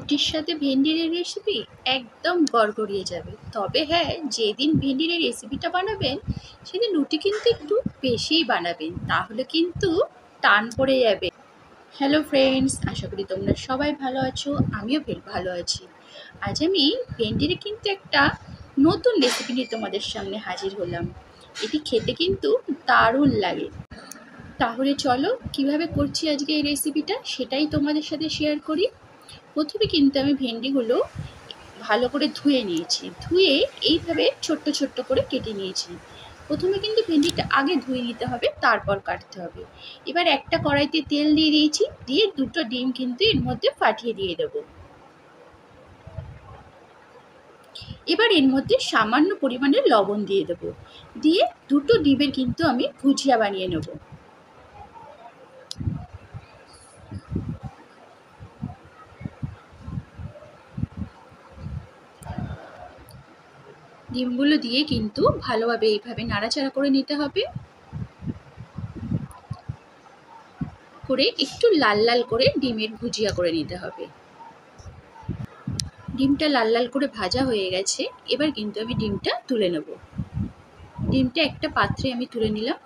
রুটির সাথে ভেন্ডির রেসিপি একদম গড়গড়িয়ে যাবে। তবে হ্যাঁ, যেদিন ভেন্ডির রেসিপিটা বানাবেন সেদিন রুটি কিন্তু একটু বেশিই বানাবেন, তাহলে কিন্তু টান পড়ে যাবে। হ্যালো ফ্রেন্ডস, আশা করি তোমরা সবাই ভালো আছো, আমিও বেশ ভালো আছি। আজ আমি ভেন্ডির কিন্তু একটা নতুন রেসিপি নিয়ে তোমাদের সামনে হাজির হলাম। এটি খেতে কিন্তু দারুণ লাগে। তাহলে চলো কিভাবে করছি আজকে এই রেসিপিটা সেটাই তোমাদের সাথে শেয়ার করি। প্রথমে কিন্তু আমি ভেন্ডিগুলো ভালো করে ধুয়ে নিয়েছি, ধুয়ে এইভাবে ছোট্ট ছোট্ট করে কেটে নিয়েছি। প্রথমে কিন্তু ভেন্ডিটা আগে ধুয়ে নিতে হবে, তারপর কাটতে হবে। এবার একটা কড়াইতে তেল দিয়ে দিয়েছি, দিয়ে দুটো ডিম কিন্তু এর মধ্যে ফাটিয়ে দিয়ে দেবো। এবার এর মধ্যে সামান্য পরিমাণে লবণ দিয়ে দেবো, দিয়ে দুটো ডিমের কিন্তু আমি ভুজিয়া বানিয়ে নেব। ডিমগুলো দিয়ে কিন্তু ভালোভাবে এইভাবে নাড়াচাড়া করে নিতে হবে, করে একটু লাল লাল করে ডিমের ভুজিয়া করে নিতে হবে। ডিমটা লাল লাল করে ভাজা হয়ে গেছে, এবার কিন্তু আমি ডিমটা তুলে নেব। ডিমটা একটা পাত্রে আমি তুলে নিলাম।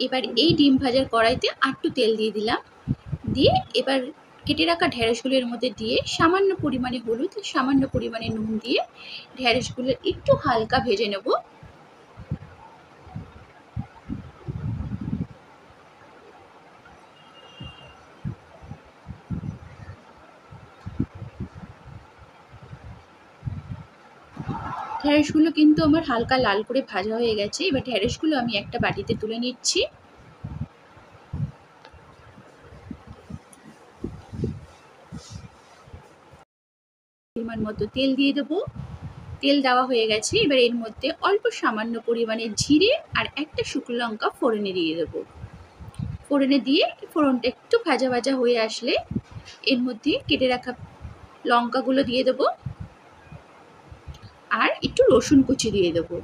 এবার এই ডিম ভাজার কড়াইতে আরেকটু তেল দিয়ে দিলাম, দিয়ে এবার কেটে রাখা ঢেঁড়সগুলোর মধ্যে দিয়ে সামান্য পরিমাণে হলুদ, সামান্য পরিমাণে নুন দিয়ে ঢেঁড়সগুলো একটু হালকা ভেজে নেব। ঢেঁড়সগুলো কিন্তু আমার হালকা লাল করে ভাজা হয়ে গেছে। এবার ঢেঁড়সগুলো আমি একটা বাটিতে তুলে নিচ্ছি। পরিমাণ মতো তেল দিয়ে দেবো। তেল দেওয়া হয়ে গেছে, এবার এর মধ্যে অল্প সামান্য পরিমাণে জিরে আর একটা শুকনো লঙ্কা ফোড়নে দিয়ে দেবো। ফোড়নে দিয়ে ফোড়নটা একটু ভাজা ভাজা হয়ে আসলে এর মধ্যে কেটে রাখা লঙ্কাগুলো দিয়ে দেবো, আর একটু রসুন কুচি দিয়ে দেবো।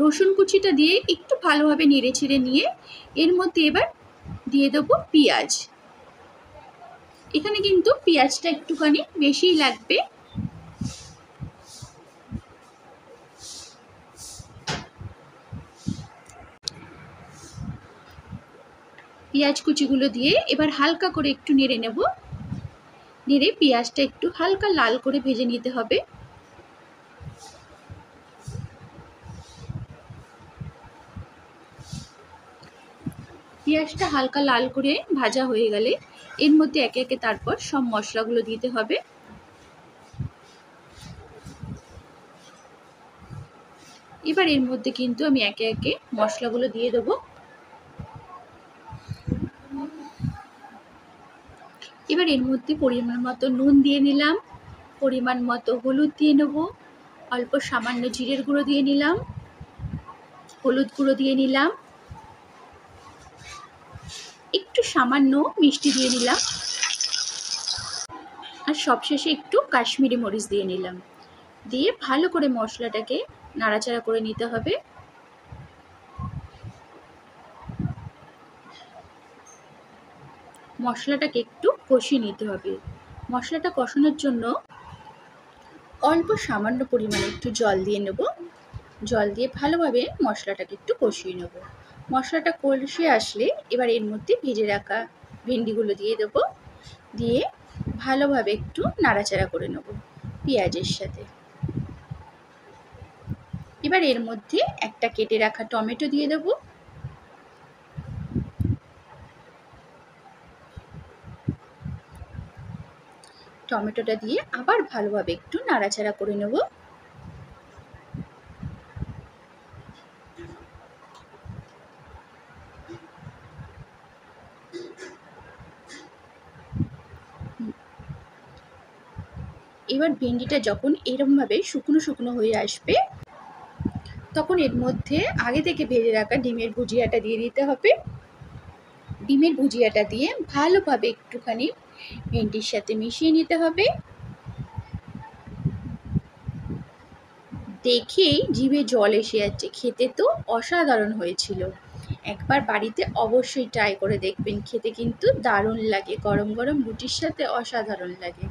রসুন কুচিটা দিয়ে একটু ভালোভাবে নেড়ে ছেড়ে নিয়ে এর মধ্যে এবার দিয়ে দেবো পেঁয়াজ। এখানে কিন্তু পেঁয়াজটা একটুখানি বেশিই লাগবে। পেঁয়াজ কুচিগুলো দিয়ে এবার হালকা করে একটু নেড়ে নেব। নেড়ে পেঁয়াজটা একটু হালকা লাল করে ভেজে নিতে হবে। পেঁয়াজটা হালকা লাল করে ভাজা হয়ে গেলে এর মধ্যে একে একে তারপর সব মশলাগুলো দিতে হবে। এবার এর মধ্যে কিন্তু আমি একে একে মশলাগুলো দিয়ে দেবো। এবার এর মধ্যে পরিমাণ মতো নুন দিয়ে নিলাম, পরিমাণ মতো হলুদ দিয়ে নেব, অল্প সামান্য জিরের গুঁড়ো দিয়ে নিলাম, হলুদ গুঁড়ো দিয়ে নিলাম, একটু সামান্য মিষ্টি দিয়ে নিলাম, আর সবশেষে একটু কাশ্মীরি মরিচ দিয়ে নিলাম। দিয়ে ভালো করে মশলাটাকে নাড়াচাড়া করে নিতে হবে। মশলাটাকে একটু কষিয়ে নিতে হবে। মশলাটা কষানোর জন্য অল্প সামান্য পরিমাণে একটু জল দিয়ে নেব। জল দিয়ে ভালোভাবে মশলাটাকে একটু কষিয়ে নেব। মশলাটা কষিয়ে আসলে এবার এর মধ্যে ভেজে রাখা ভেন্ডিগুলো দিয়ে দেবো, দিয়ে ভালোভাবে একটু নাড়াচাড়া করে নেব পেঁয়াজের সাথে। এবার এর মধ্যে একটা কেটে রাখা টমেটো দিয়ে দেবো। টমেটোটা দিয়ে আবার ভালোভাবে একটু নাড়াচাড়া করে নেব। এবার ভেন্ডিটা যখন এরকমভাবে শুকনো শুকনো হয়ে আসবে তখন এর মধ্যে আগে থেকে ভেজে রাখা ডিমের ভুজিয়াটা দিয়ে দিতে হবে। ডিমের ভুজিয়াটা দিয়ে ভালোভাবে একটুখানি ভেন্ডির সাথে মিশিয়ে নিতে হবে। দেখেই জিভে জল এসে যাচ্ছে, খেতে তো অসাধারণ হয়েছিল। একবার বাড়িতে অবশ্যই ট্রাই করে দেখবেন, খেতে কিন্তু দারুণ লাগে, গরম গরম রুটির সাথে অসাধারণ লাগে।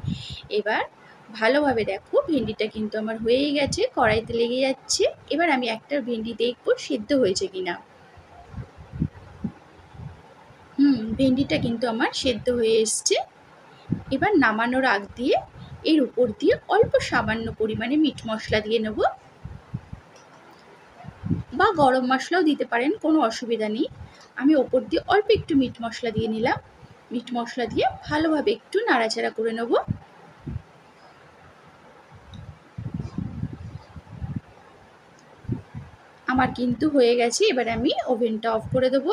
এবার ভালোভাবে দেখো ভেন্ডিটা কিন্তু আমার হয়েই গেছে, কড়াইতে লেগে যাচ্ছে। এবার আমি একটা ভেন্ডি দেখবো সেদ্ধ হয়েছে কিনা। ভেন্ডিটা কিন্তু আমার সেদ্ধ হয়ে এসছে। এবার নামানোর আগ দিয়ে এর উপর দিয়ে অল্প সামান্য পরিমাণে মিট মশলা দিয়ে নেব, বা গরম মশলাও দিতে পারেন, কোনো অসুবিধা নেই। আমি ওপর দিয়ে অল্প একটু মিট মশলা দিয়ে নিলাম। মিট মশলা দিয়ে ভালোভাবে একটু নাড়াচাড়া করে নেব। আমার কিন্তু হয়ে গেছে, এবার আমি ওভেনটা অফ করে দেব।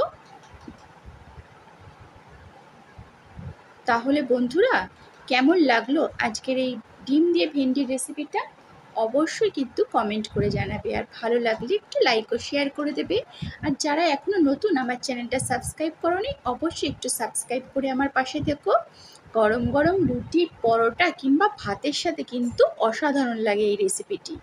তাহলে বন্ধুরা, কেমন লাগলো আজকের এই ডিম দিয়ে ভেন্ডির রেসিপিটা? অবশ্যই কিন্তু কমেন্ট করে জানাবে, আর ভালো লাগলে একটু লাইক ও শেয়ার করে দেবে। আর যারা এখনও নতুন আমার চ্যানেলটা সাবস্ক্রাইব করোনি, অবশ্যই একটু সাবস্ক্রাইব করে আমার পাশে থেকো। গরম গরম রুটি, পরোটা কিংবা ভাতের সাথে কিন্তু অসাধারণ লাগে এই রেসিপিটি।